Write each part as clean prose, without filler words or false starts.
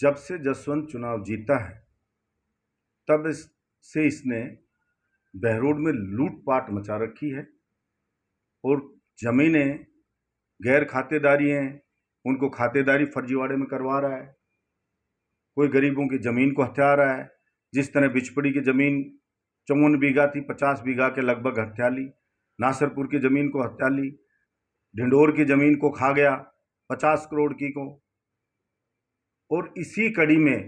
जब से जसवंत चुनाव जीता है तब से इसने बहरोड में लूटपाट मचा रखी है और जमीनें गैर खातेदारी हैं, उनको खातेदारी फर्जीवाड़े में करवा रहा है। कोई गरीबों की जमीन को हत्या रहा है। जिस तरह बिचपड़ी की जमीन 54 बीघा थी, 50 बीघा के लगभग हत्या ली। नासरपुर की जमीन को हत्या ली। ढिंढोर की जमीन को खा गया 50 करोड़ की को। और इसी कड़ी में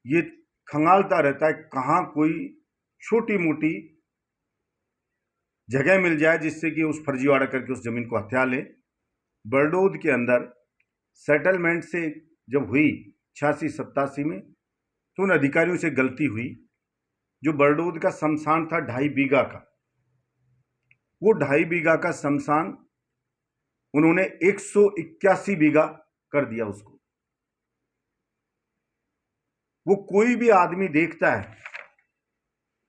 ये खंगालता रहता है कहाँ कोई छोटी मोटी जगह मिल जाए जिससे कि उस फर्जीवाड़ा करके उस जमीन को हत्या ले। बरडोद के अंदर सेटलमेंट से जब हुई 86-87 में, तो उन अधिकारियों से गलती हुई। जो बरडोद का शमशान था 2.5 बीघा का, वो 2.5 बीघा का शमशान उन्होंने 181 बीघा कर दिया उसको। वो कोई भी आदमी देखता है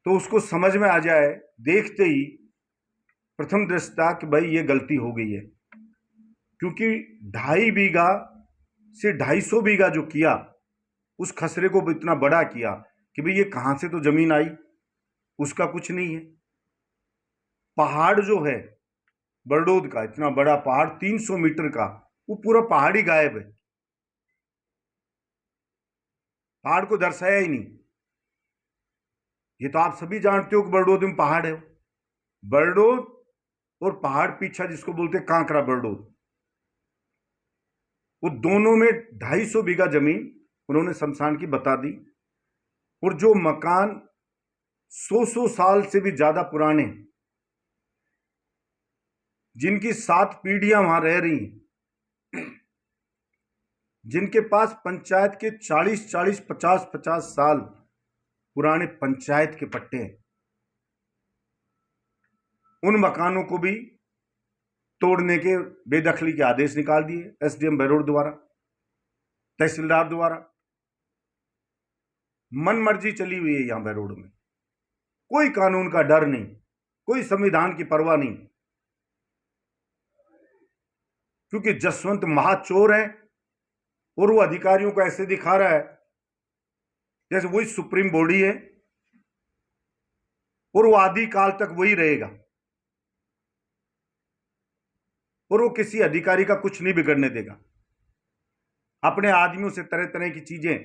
तो उसको समझ में आ जाए देखते ही प्रथम दृष्टया कि भाई ये गलती हो गई है, क्योंकि 2.5 बीघा से 250 बीघा जो किया, उस खसरे को इतना बड़ा किया कि भाई ये कहां से तो जमीन आई, उसका कुछ नहीं है। पहाड़ जो है बरडोद का, इतना बड़ा पहाड़ 300 मीटर का, वो पूरा पहाड़ ही गायब है। पहाड़ को दर्शाया ही नहीं। ये तो आप सभी जानते हो कि बरडोद में पहाड़ है। बरडोद और पहाड़ पीछा जिसको बोलते हैं कांकरा बरडोद, वो दोनों में 250 बीघा जमीन उन्होंने शमशान की बता दी। और जो मकान 100 साल से भी ज्यादा पुराने, जिनकी 7 पीढ़ियां वहां रह रही हैं, जिनके पास पंचायत के 40-40, 50-50 साल पुराने पंचायत के पट्टे हैं, उन मकानों को भी तोड़ने के बेदखली के आदेश निकाल दिए एसडीएम बहरोड द्वारा, तहसीलदार द्वारा। मन मर्जी चली हुई है यहां बहरोड में। कोई कानून का डर नहीं, कोई संविधान की परवाह नहीं, क्योंकि जसवंत महाचोर है और वो अधिकारियों को ऐसे दिखा रहा है जैसे वही सुप्रीम बॉडी है और वो आदि काल तक वही रहेगा और वो किसी अधिकारी का कुछ नहीं बिगड़ने देगा। अपने आदमियों से तरह तरह की चीजें,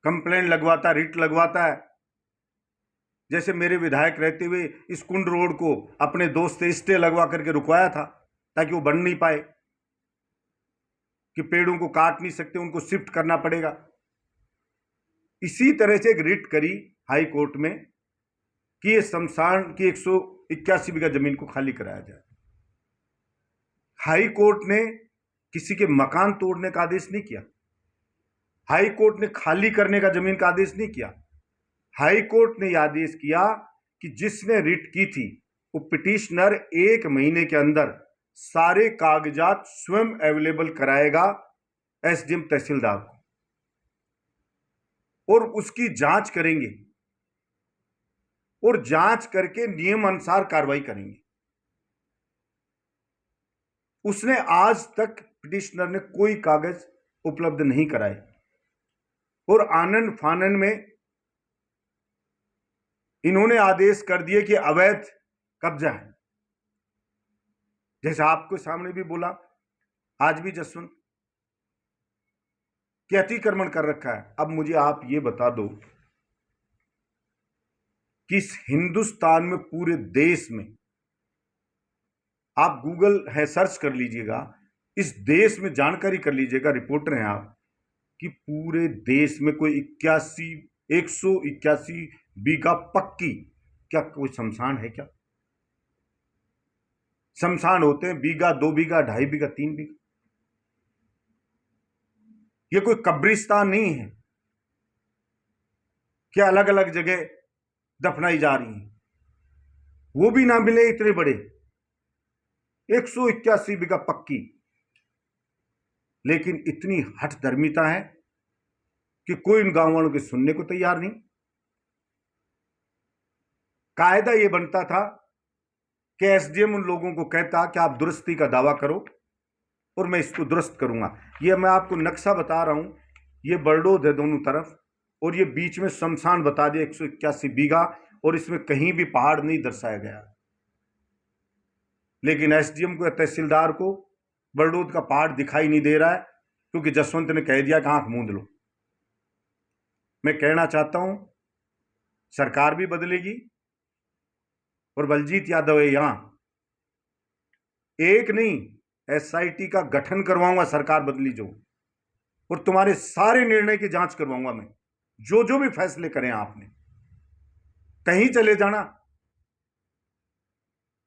कंप्लेंट लगवाता, रिट लगवाता है। जैसे मेरे विधायक रहते हुए इस कुंड रोड को अपने दोस्त से स्टे लगवा करके रुकवाया था ताकि वो बन नहीं पाए, कि पेड़ों को काट नहीं सकते, उनको शिफ्ट करना पड़ेगा। इसी तरह से एक रिट करी हाई कोर्ट में कि ये शमशान की 181 बीघा जमीन को खाली कराया जाए। हाई कोर्ट ने किसी के मकान तोड़ने का आदेश नहीं किया। हाई कोर्ट ने खाली करने का जमीन का आदेश नहीं किया। हाई कोर्ट ने यह आदेश किया कि जिसने रिट की थी वो पिटिशनर 1 महीने के अंदर सारे कागजात स्वयं अवेलेबल कराएगा एसडीएम तहसीलदार को, और उसकी जांच करेंगे और जांच करके नियम अनुसार कार्रवाई करेंगे। उसने आज तक पिटिशनर ने कोई कागज उपलब्ध नहीं कराए और आनन फानन में इन्होंने आदेश कर दिए कि अवैध कब्जा है। जैसे आपको सामने भी बोला, आज भी जसवंत कि अतिक्रमण कर रखा है। अब मुझे आप ये बता दो कि इस हिंदुस्तान में, पूरे देश में, आप गूगल है सर्च कर लीजिएगा, इस देश में जानकारी कर लीजिएगा, रिपोर्टर हैं आप, कि पूरे देश में कोई 181 बीघा पक्की क्या कोई शमशान है क्या? शमशान होते हैं बीघा, 2 बीघा, 2.5 बीघा, 3 बीघा। ये कोई कब्रिस्तान नहीं है कि अलग अलग जगह दफनाई जा रही हैं। वो भी ना मिले इतने बड़े 181 बीघा पक्की, लेकिन इतनी हठ धर्मिता है कि कोई इन गांव वालों के सुनने को तैयार नहीं। कायदा यह बनता था कि एसडीएम उन लोगों को कहता कि आप दुरुस्ती का दावा करो, और मैं इसको दुरुस्त करूंगा। ये मैं आपको नक्शा बता रहा हूं, ये बरडोद है दोनों तरफ, और ये बीच में शमशान बता दिया 181 बीघा, और इसमें कहीं भी पहाड़ नहीं दर्शाया गया। लेकिन एसडीएम को या तहसीलदार को बरडोद का पहाड़ दिखाई नहीं दे रहा है, क्योंकि जसवंत ने कह दिया कि आंख मूंद लो। मैं कहना चाहता हूं, सरकार भी बदलेगी और बलजीत यादव है यहां, एक नहीं एसआईटी का गठन करवाऊंगा, सरकार बदली जो, और तुम्हारे सारे निर्णय की जांच करवाऊंगा मैं, जो जो भी फैसले करें आपने। कहीं चले जाना,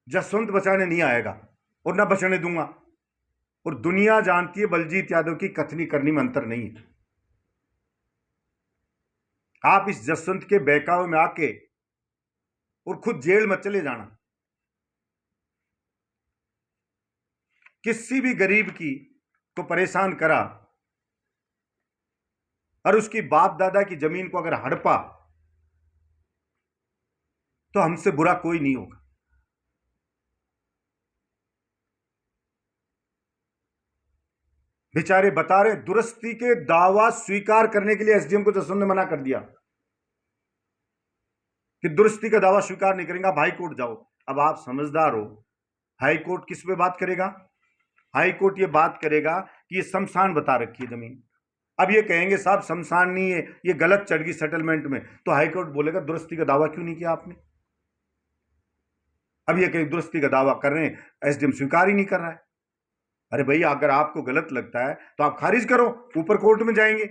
जसवंत बचाने नहीं आएगा और ना बचने दूंगा। और दुनिया जानती है बलजीत यादव की कथनी करनी में अंतर नहीं है। आप इस जसवंत के बहकावे में आके और खुद जेल में चले जाना। किसी भी गरीब की को परेशान करा और उसकी बाप दादा की जमीन को अगर हड़पा तो हमसे बुरा कोई नहीं होगा। बेचारे बता रहे दुरुस्ती के दावा स्वीकार करने के लिए एसडीएम को जसवंत ने मना कर दिया कि दुरुस्ती का दावा स्वीकार नहीं करेंगे, आप हाई कोर्ट जाओ। अब आप समझदार हो, हाई कोर्ट किस पे बात करेगा? हाई कोर्ट ये बात करेगा कि ये शमशान बता रखी है जमीन। अब ये कहेंगे साहब शमशान नहीं है, ये गलत चढ़ गई सेटलमेंट में, तो हाई कोर्ट बोलेगा दुरुस्ती का दावा क्यों नहीं किया आपने? अब ये कहीं दुरुस्ती का दावा कर रहे हैं, एसडीएम स्वीकार ही नहीं कर रहा है। अरे भैया, अगर आपको गलत लगता है तो आप खारिज करो, ऊपर कोर्ट में जाएंगे।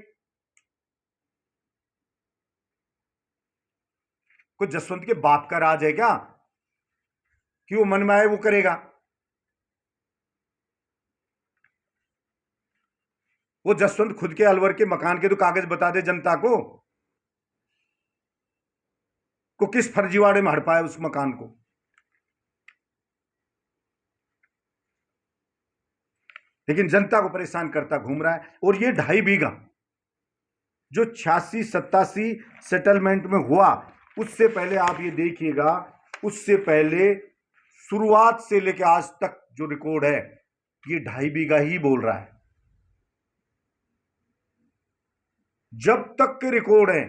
कोई जसवंत के बाप का राज है क्या कि वो मन में आए वो करेगा? वो जसवंत खुद के अलवर के मकान के तो कागज बता दे जनता को किस फर्जीवाड़े में हड़पाया उस मकान को। लेकिन जनता को परेशान करता घूम रहा है। और ये 2.5 बीघा जो 86-87 सेटलमेंट में हुआ, उससे पहले आप ये देखिएगा, उससे पहले शुरुआत से लेकर आज तक जो रिकॉर्ड है, ये 2.5 बीघा ही बोल रहा है। जब तक के रिकॉर्ड है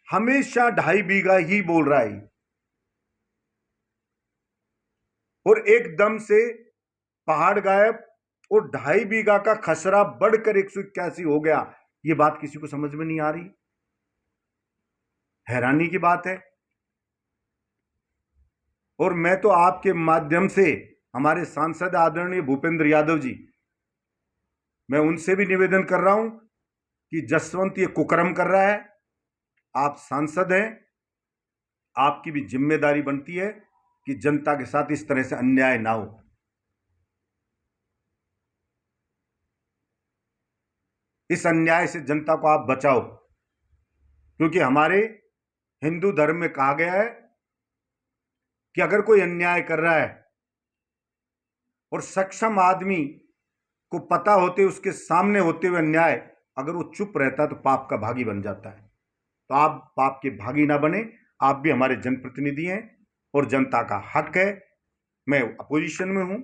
हमेशा 2.5 बीघा ही बोल रहा है। और एकदम से पहाड़ गायब और 2.5 बीघा का खसरा बढ़कर 181 हो गया। ये बात किसी को समझ में नहीं आ रही, हैरानी की बात है। और मैं तो आपके माध्यम से हमारे सांसद आदरणीय भूपेंद्र यादव जी, मैं उनसे भी निवेदन कर रहा हूं कि जसवंत ये कुकर्म कर रहा है। आप सांसद हैं, आपकी भी जिम्मेदारी बनती है कि जनता के साथ इस तरह से अन्याय ना हो। इस अन्याय से जनता को आप बचाओ, क्योंकि हमारे हिंदू धर्म में कहा गया है कि अगर कोई अन्याय कर रहा है और सक्षम आदमी को पता होते, उसके सामने होते हुए अन्याय, अगर वो चुप रहता है तो पाप का भागी बन जाता है। तो आप पाप के भागी ना बने। आप भी हमारे जनप्रतिनिधि हैं और जनता का हक है। मैं अपोजिशन में हूं,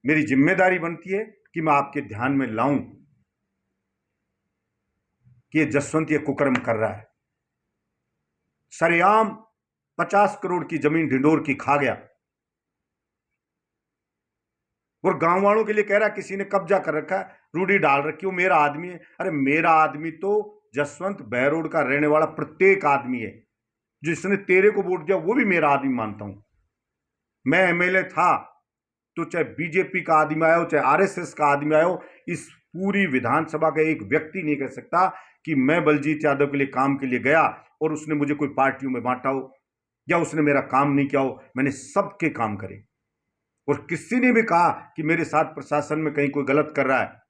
मेरी जिम्मेदारी बनती है कि मैं आपके ध्यान में लाऊं कि ये जसवंत ये कुकर्म कर रहा है। सरेआम 50 करोड़ की जमीन ढिंडोर की खा गया और गांव वालों के लिए कह रहा है किसी ने कब्जा कर रखा है, रूढ़ी डाल रखी, वो मेरा आदमी है। अरे मेरा आदमी तो जसवंत बहरोड का रहने वाला प्रत्येक आदमी है। जिसने तेरे को वोट दिया वो भी मेरा आदमी मानता हूं। मैं एमएलए था तो चाहे बीजेपी का आदमी आया हो, चाहे आरएसएस का आदमी आया हो, इस पूरी विधानसभा का एक व्यक्ति नहीं कह सकता कि मैं बलजीत यादव के लिए काम के लिए गया और उसने मुझे कोई पार्टियों में बांटा हो या उसने मेरा काम नहीं किया हो। मैंने सबके काम करे और किसी ने भी कहा कि मेरे साथ प्रशासन में कहीं कोई गलत कर रहा है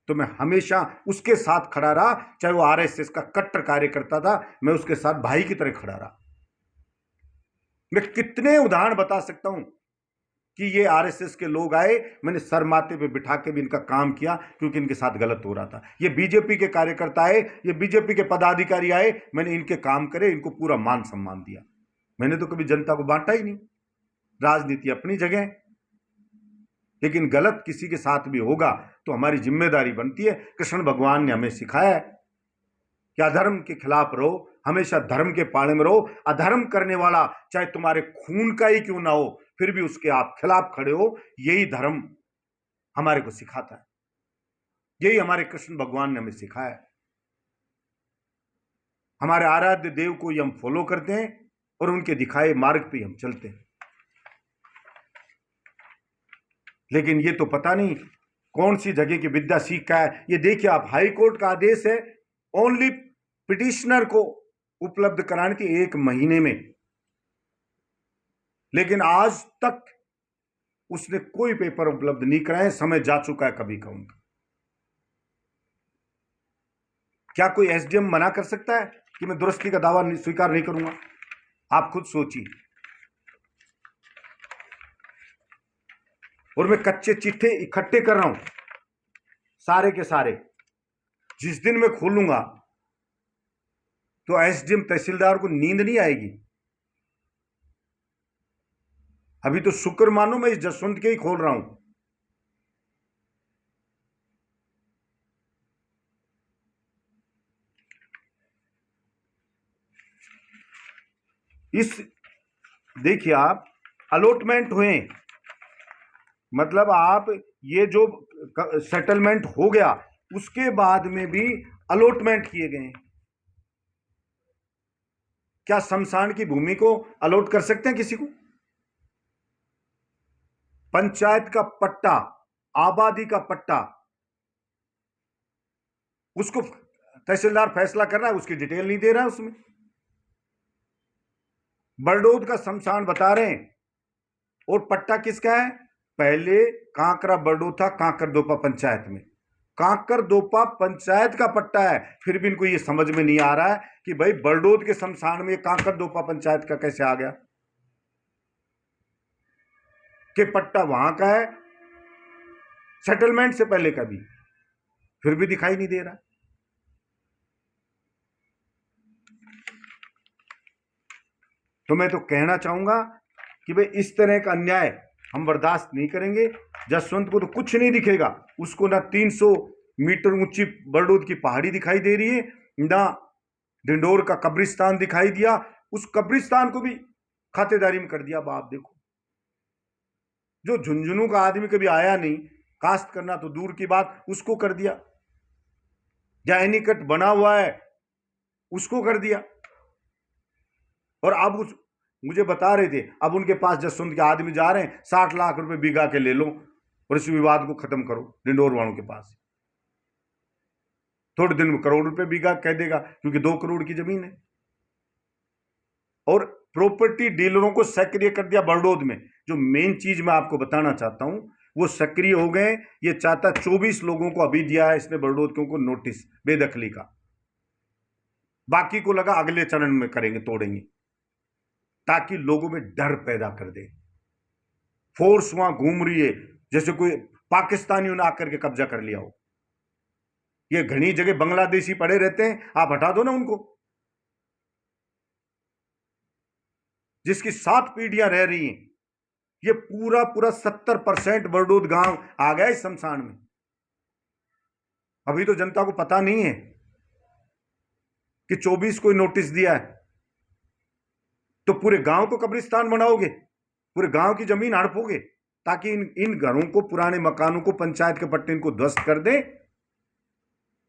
तो मैं हमेशा उसके साथ खड़ा रहा। चाहे वो आरएसएस का कट्टर कार्यकर्ता था, मैं उसके साथ भाई की तरह खड़ा रहा। मैं कितने उदाहरण बता सकता हूं कि ये आरएसएस के लोग आए, मैंने सर माथे पे बिठा के भी इनका काम किया क्योंकि इनके साथ गलत हो रहा था। ये बीजेपी के कार्यकर्ता आए, ये बीजेपी के पदाधिकारी आए, मैंने इनके काम करे, इनको पूरा मान सम्मान दिया। मैंने तो कभी जनता को बांटा ही नहीं। राजनीति अपनी जगह, लेकिन गलत किसी के साथ भी होगा तो हमारी जिम्मेदारी बनती है। कृष्ण भगवान ने हमें सिखाया है कि अधर्म के खिलाफ रहो, हमेशा धर्म के पाले में रहो। अधर्म करने वाला चाहे तुम्हारे खून का ही क्यों ना हो, फिर भी उसके आप खिलाफ खड़े हो। यही धर्म हमारे को सिखाता है, यही हमारे कृष्ण भगवान ने हमें सिखाया है। हमारे आराध्य देव को हम फॉलो करते हैं और उनके दिखाए मार्ग पे हम चलते हैं। लेकिन ये तो पता नहीं कौन सी जगह की विद्या सीख का है। ये देखिए आप, हाई कोर्ट का आदेश है ओनली पिटिशनर को उपलब्ध करानी थी 1 महीने में, लेकिन आज तक उसने कोई पेपर उपलब्ध नहीं कराए। समय जा चुका है कभी का उनका। क्या कोई एसडीएम मना कर सकता है कि मैं दुरुस्ती का दावा स्वीकार नहीं करूंगा? आप खुद सोचिए। और मैं कच्चे चिट्ठे इकट्ठे कर रहा हूं सारे के सारे। जिस दिन मैं खोलूंगा तो एसडीएम तहसीलदार को नींद नहीं आएगी। अभी तो शुक्र मानो मैं इस जसवंत के ही खोल रहा हूं। इस देखिए आप, अलॉटमेंट हुए, मतलब आप ये जो सेटलमेंट हो गया उसके बाद में भी अलॉटमेंट किए गए। क्या शमशान की भूमि को अलॉट कर सकते हैं किसी को? पंचायत का पट्टा, आबादी का पट्टा, उसको तहसीलदार फैसला कर रहा है, उसकी डिटेल नहीं दे रहा है उसमें। बरडोद का शमशान बता रहे हैं और पट्टा किसका है? पहले कांकरा बरडोद था कांकरदोपा पंचायत में, कांकरदोपा पंचायत का पट्टा है। फिर भी इनको ये समझ में नहीं आ रहा है कि भाई बरडोद के शमशान में कांकरदोपा पंचायत का कैसे आ गया, कि पट्टा वहां का है सेटलमेंट से पहले का भी, फिर भी दिखाई नहीं दे रहा। तो मैं तो कहना चाहूंगा कि भाई इस तरह का अन्याय हम बर्दाश्त नहीं करेंगे। जसवंत को तो कुछ नहीं दिखेगा, उसको ना 300 मीटर ऊंची बरडोद की पहाड़ी दिखाई दे रही है, ना डिंडोर का कब्रिस्तान दिखाई दिया। उस कब्रिस्तान को भी खातेदारी में कर दिया। बाप देखो, जो झुंझुनू का आदमी कभी आया नहीं, कास्ट करना तो दूर की बात, उसको कर दिया। जहां एनीकट बना हुआ है उसको कर दिया। और अब उस मुझे बता रहे थे, अब उनके पास जसवंत के आदमी जा रहे हैं, 60 लाख रुपए बीघा के ले लो और इस विवाद को खत्म करो। डिंडोर वालों के पास थोड़े दिन में करोड़ रुपए बीघा कह देगा, क्योंकि 2 करोड़ की जमीन है। और प्रॉपर्टी डीलरों को सक्रिय कर दिया बरडोद में। जो मेन चीज मैं आपको बताना चाहता हूं, वो सक्रिय हो गए। ये चाहता 24 लोगों को अभी दिया है इसने बरडोद को नोटिस बेदखली का, बाकी को लगा अगले चरण में करेंगे, तोड़ेंगे, ताकि लोगों में डर पैदा कर दे। फोर्स वहां घूम रही है जैसे कोई पाकिस्तानियों ने आकर के कब्जा कर लिया हो। ये घनी जगह बांग्लादेशी पड़े रहते हैं, आप हटा दो ना उनको। जिसकी 7 पीढ़ियां रह रही हैं, ये पूरा पूरा 70% बरडोद गांव आ गया इस शमशान में। अभी तो जनता को पता नहीं है कि 24 को नोटिस दिया है, तो पूरे गांव को कब्रिस्तान बनाओगे, पूरे गांव की जमीन हड़पोगे, ताकि इन घरों को, पुराने मकानों को, पंचायत के पट्टे इनको ध्वस्त कर दें।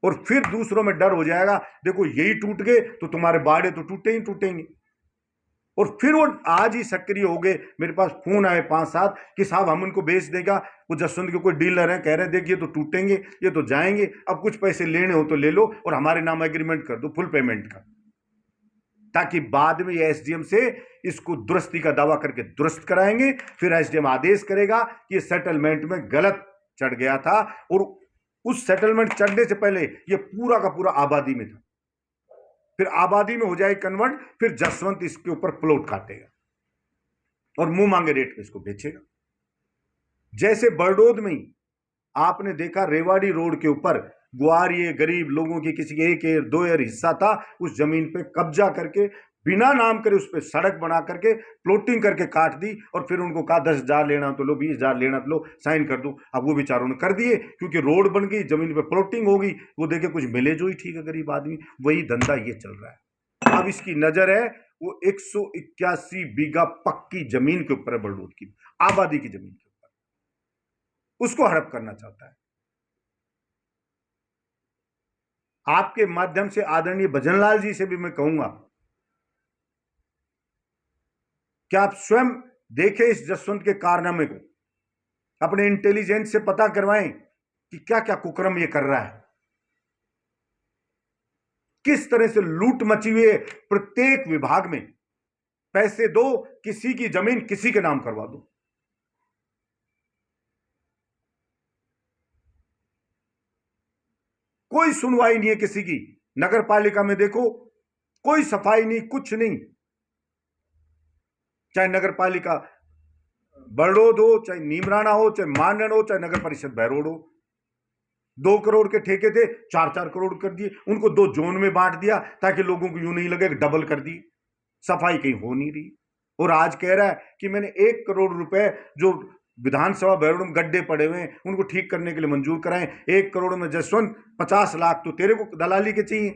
और फिर दूसरों में डर हो जाएगा, देखो यही टूट गए तो तुम्हारे बाड़े तो टूटे ही टूटेंगे। और फिर वो आज ही सक्रिय हो गए। मेरे पास फोन आए 5-7 कि साहब हम उनको बेच देगा। वो जसवंत के कोई डीलर हैं, कह रहे हैं देखिए तो टूटेंगे, ये तो जाएंगे, अब कुछ पैसे लेने हो तो ले लो और हमारे नाम एग्रीमेंट कर दो फुल पेमेंट का, ताकि बाद में ये एसडीएम से इसको दुरुस्ती का दावा करके दुरुस्त कराएंगे। फिर एसडीएम आदेश करेगा कि ये सेटलमेंट में गलत चढ़ गया था, और उस सेटलमेंट चढ़ने से पहले ये पूरा का पूरा आबादी में था। फिर आबादी में हो जाए कन्वर्ट, फिर जसवंत इसके ऊपर प्लॉट काटेगा और मुंह मांगे रेट पे इसको बेचेगा। जैसे बरडोद में ही आपने देखा, रेवाड़ी रोड के ऊपर ग्वारिये गरीब लोगों की किसी के 1 एयर 2 एयर हिस्सा था, उस जमीन पे कब्जा करके बिना नाम करे उस पर सड़क बना करके प्लॉटिंग करके काट दी, और फिर उनको कहा 10,000 लेना तो लो, 20,000 लेना तो लो, साइन कर दो। अब वो बेचारों ने कर दिए, क्योंकि रोड बन गई, जमीन पे प्लॉटिंग होगी, वो देखे कुछ मिले जो ही ठीक है गरीब आदमी, वही धंधा ये चल रहा है। अब इसकी नजर है वो 181 बीघा पक्की जमीन के ऊपर है, बड़ौद की आबादी की जमीन के ऊपर, उसको हड़प करना चाहता है। आपके माध्यम से आदरणीय भजनलाल जी से भी मैं कहूंगा कि आप स्वयं देखें इस जसवंत के कारनामे को, अपने इंटेलिजेंस से पता करवाएं कि क्या क्या कुकर्म ये कर रहा है, किस तरह से लूट मची हुई है। प्रत्येक विभाग में पैसे दो, किसी की जमीन किसी के नाम करवा दो। कोई सुनवाई नहीं है किसी की। नगर पालिका में देखो, कोई सफाई नहीं, कुछ नहीं। चाहे नगर पालिका बड़ौद हो, चाहे नीमराना हो, चाहे मांडन हो, चाहे नगर परिषद बहरोड हो, 2 करोड़ के ठेके थे, 4-4 करोड़ कर दिए, उनको 2 जोन में बांट दिया ताकि लोगों को यूं नहीं लगे कि डबल कर दी। सफाई कहीं हो नहीं रही, और आज कह रहा है कि मैंने 1 करोड़ रुपए जो विधानसभा बहरोड में गड्ढे पड़े हुए हैं उनको ठीक करने के लिए मंजूर कराएं। 1 करोड़ में जसवंत 50 लाख तो तेरे को दलाली के चाहिए,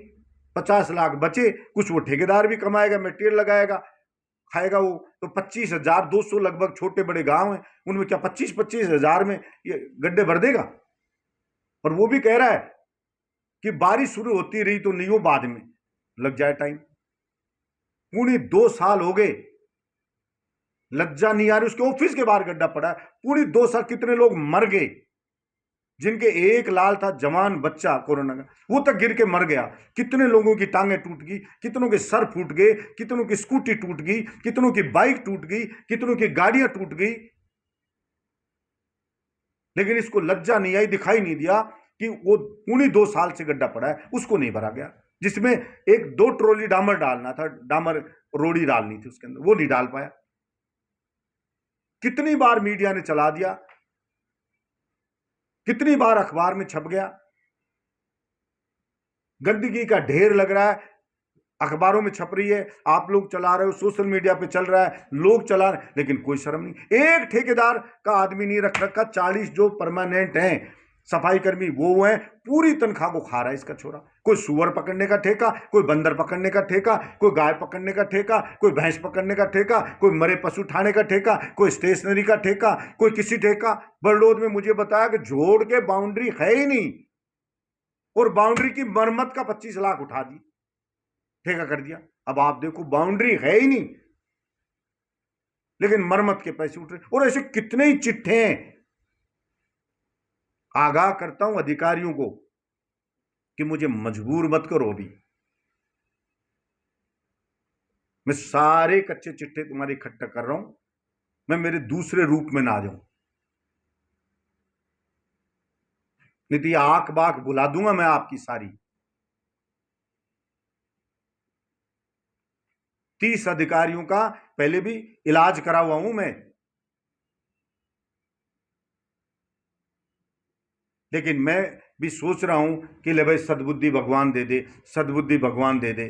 50 लाख बचे, कुछ वो ठेकेदार भी कमाएगा, मटेरियल लगाएगा, खाएगा वो, तो 25,200 लगभग छोटे बड़े गांव हैं, उनमें क्या 25-25 हजार में ये गड्ढे भर देगा। और वो भी कह रहा है कि बारिश शुरू होती रही तो नहीं हो, बाद में लग जाए टाइम। पूरी 2 साल हो गए, लज्जा नहीं आ रही। उसके ऑफिस के बाहर गड्ढा पड़ा है, पूरी 2 साल। कितने लोग मर गए, जिनके एक लाल था जवान बच्चा कोरोना का, वो तक गिर के मर गया। कितने लोगों की टांगें टूट गई, कितनों के सर फूट गए, कितनों की स्कूटी टूट गई, कितनों की बाइक टूट गई, कितनों की गाड़ियां टूट गई। लेकिन इसको लज्जा नहीं आई, दिखाई नहीं दिया कि वो पूरी 2 साल से गड्ढा पड़ा है, उसको नहीं भरा गया, जिसमें 1-2 ट्रॉली डामर डालना था, डामर रोड़ी डालनी थी उसके अंदर, वो नहीं डाल पाया। कितनी बार मीडिया ने चला दिया, कितनी बार अखबार में छप गया, गंदगी का ढेर लग रहा है, अखबारों में छप रही है, आप लोग चला रहे हो, सोशल मीडिया पे चल रहा है, लोग चला रहे हैं, लेकिन कोई शर्म नहीं। एक ठेकेदार का आदमी नहीं रख रखा, 40 जो परमानेंट हैं सफाई कर्मी वो हैं, पूरी तनख्वाह को खा रहा है इसका छोरा। कोई सुअर पकड़ने का ठेका, कोई बंदर पकड़ने का ठेका, कोई गाय पकड़ने का ठेका, कोई भैंस पकड़ने का ठेका, कोई मरे पशु उठाने का ठेका, कोई स्टेशनरी का ठेका, कोई किसी ठेका। बड़ौद में मुझे बताया कि जोड़ के बाउंड्री है ही नहीं, और बाउंड्री की मरम्मत का 25 लाख उठा दी, ठेका कर दिया। अब आप देखो, बाउंड्री है ही नहीं, लेकिन मरम्मत के पैसे उठ रहे। और ऐसे कितने ही चिट्ठे हैं। आगाह करता हूं अधिकारियों को कि मुझे मजबूर मत करो। अभी मैं सारे कच्चे चिट्ठे तुम्हारे इकट्ठा कर रहा हूं, मैं मेरे दूसरे रूप में ना आ जाऊं, नहीं तो ये आंख बाख बुला दूंगा मैं आपकी सारी। 30 अधिकारियों का पहले भी इलाज करा हुआ हूं मैं, लेकिन मैं भी सोच रहा हूं कि ले भाई सद्बुद्धि भगवान दे दे, सद्बुद्धि भगवान दे दे।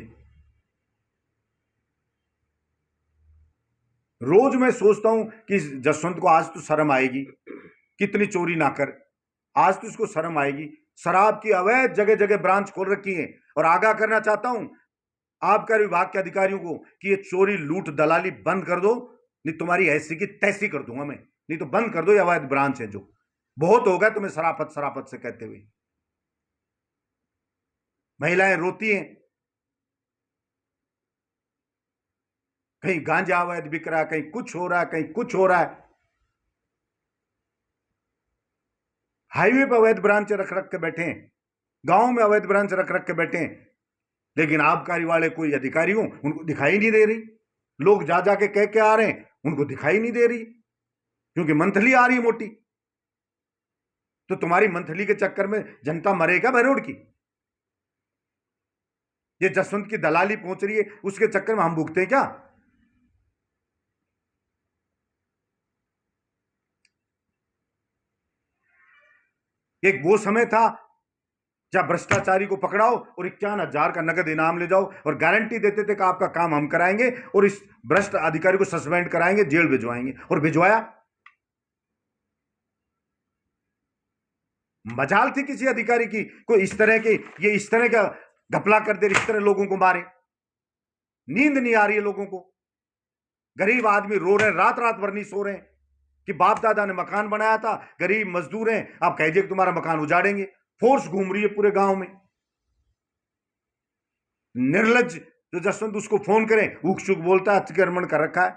रोज मैं सोचता हूं कि जसवंत को आज तो शर्म आएगी, कितनी चोरी ना कर, आज तो इसको शर्म आएगी। शराब की अवैध जगह जगह ब्रांच खोल रखी है, और आगाह करना चाहता हूं आबकारी विभाग के अधिकारियों को कि ये चोरी लूट दलाली बंद कर दो, नहीं तुम्हारी ऐसी की तैसी कर दूंगा मैं। नहीं तो बंद कर दो, ये अवैध ब्रांच है जो। बहुत होगा तुम्हें शराफत शराफत से कहते हुए। महिलाएं रोती हैं, कहीं गांजा अवैध बिक रहा है, कहीं कुछ हो रहा है, कहीं कुछ हो रहा है। हाईवे पर अवैध ब्रांच रख रख के बैठे हैं, गांव में अवैध ब्रांच रख रख के बैठे हैं, लेकिन आबकारी वाले कोई अधिकारी हो उनको दिखाई नहीं दे रही। लोग जा जाके कह के आ रहे हैं, उनको दिखाई नहीं दे रही, क्योंकि मंथली आ रही है मोटी। तो तुम्हारी मंथली के चक्कर में जनता मरेगा बहरोड की? ये जसवंत की दलाली पहुंच रही है, उसके चक्कर में हम भुगते हैं क्या? एक वो समय था जहां भ्रष्टाचारी को पकड़ाओ और 51,000 का नगद इनाम ले जाओ और गारंटी देते थे कि आपका काम हम कराएंगे और इस भ्रष्ट अधिकारी को सस्पेंड कराएंगे, जेल भिजवाएंगे, और भिजवाया। मजाल थी किसी अधिकारी की कोई इस तरह के, ये इस तरह का घपला कर दे, इस तरह लोगों को मारे। नींद नहीं आ रही है लोगों को, गरीब आदमी रो रहे हैं, रात रात भर नहीं सो रहे हैं कि बाप दादा ने मकान बनाया था, गरीब मजदूर हैं, आप कहिए कि तुम्हारा मकान उजाड़ेंगे। फोर्स घूम रही है पूरे गांव में। निर्लज जो जसवंत उसको फोन करें उक चुक बोलता है, अतिक्रमण कर रखा है।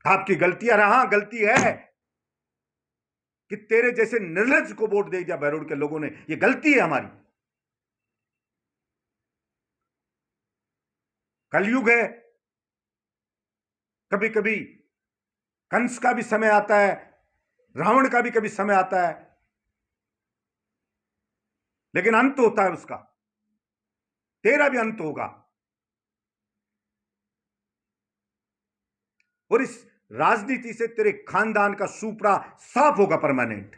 आपकी गलती है, हां गलती है कि तेरे जैसे निर्लज को वोट दे दिया बहरोड के लोगों ने, ये गलती है हमारी। कलयुग है, कभी कभी कंस का भी समय आता है, रावण का भी कभी समय आता है, लेकिन अंत होता है उसका। तेरा भी अंत होगा, और इस राजनीति से तेरे खानदान का सुपड़ा साफ होगा परमानेंट।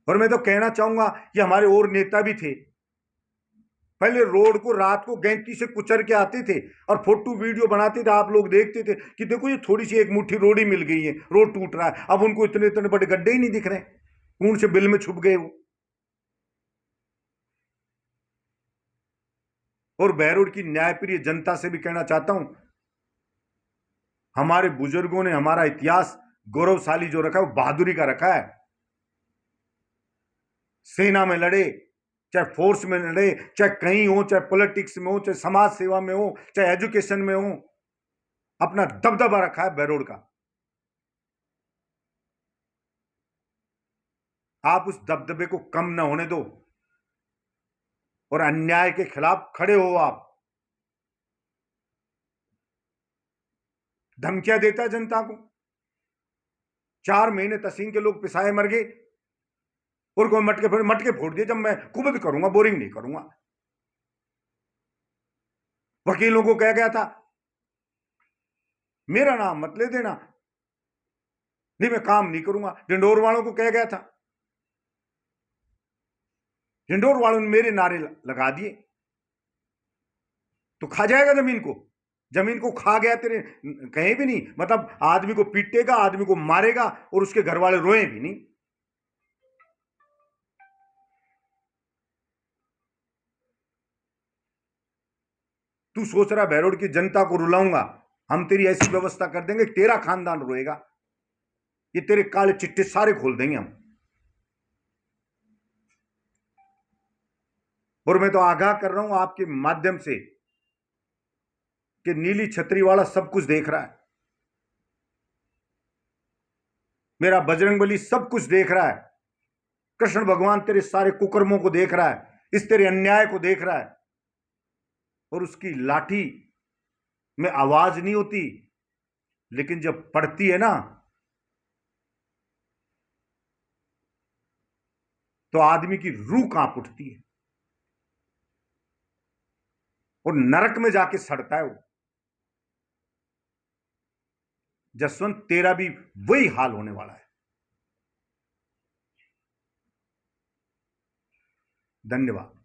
और मैं तो कहना चाहूंगा, ये हमारे और नेता भी थे, पहले रोड को रात को गैंती से कुचर के आते थे और फोटो वीडियो बनाते थे, आप लोग देखते थे कि देखो ये थोड़ी सी एक मुट्ठी रोड ही मिल गई है, रोड टूट रहा है। अब उनको इतने इतने बड़े गड्ढे ही नहीं दिख रहे, कौन से बिल में छुप गए वो। और बहरोड की न्यायप्रिय जनता से भी कहना चाहता हूं, हमारे बुजुर्गों ने हमारा इतिहास गौरवशाली जो रखा है वो बहादुरी का रखा है। सेना में लड़े, चाहे फोर्स में लड़े, चाहे कहीं हो, चाहे पॉलिटिक्स में हो, चाहे समाज सेवा में हो, चाहे एजुकेशन में हो, अपना दबदबा रखा है बहरोड का। आप उस दबदबे को कम न होने दो और अन्याय के खिलाफ खड़े हो। आप धमकियां देता है जनता को, 4 महीने तहसील के लोग पिसाए मर गए, और कोई मटके फोड़ दिए, जब मैं कुबद करूंगा, बोरिंग नहीं करूंगा। वकीलों को कह गया था मेरा नाम मत ले देना, नहीं मैं काम नहीं करूंगा। डिंडोर वालों को कह गया था, डिंडोर वालों ने मेरे नारे लगा दिए, तो खा जाएगा जमीन को। जमीन को खा गया तेरे, कहीं भी नहीं, मतलब आदमी को पीटेगा, आदमी को मारेगा और उसके घर वाले रोए भी नहीं। तू सोच रहा बहरोड की जनता को रुलाऊंगा, हम तेरी ऐसी व्यवस्था कर देंगे तेरा खानदान रोएगा, ये तेरे काले चिट्टे सारे खोल देंगे हम। और मैं तो आगाह कर रहा हूं आपके माध्यम से कि नीली छतरी वाला सब कुछ देख रहा है, मेरा बजरंगबली सब कुछ देख रहा है, कृष्ण भगवान तेरे सारे कुकर्मों को देख रहा है, इस तेरे अन्याय को देख रहा है। और उसकी लाठी में आवाज नहीं होती, लेकिन जब पड़ती है ना तो आदमी की रूह कांप उठती है और नरक में जाके सड़ता है वो। जसवंत तेरा भी वही हाल होने वाला है। धन्यवाद।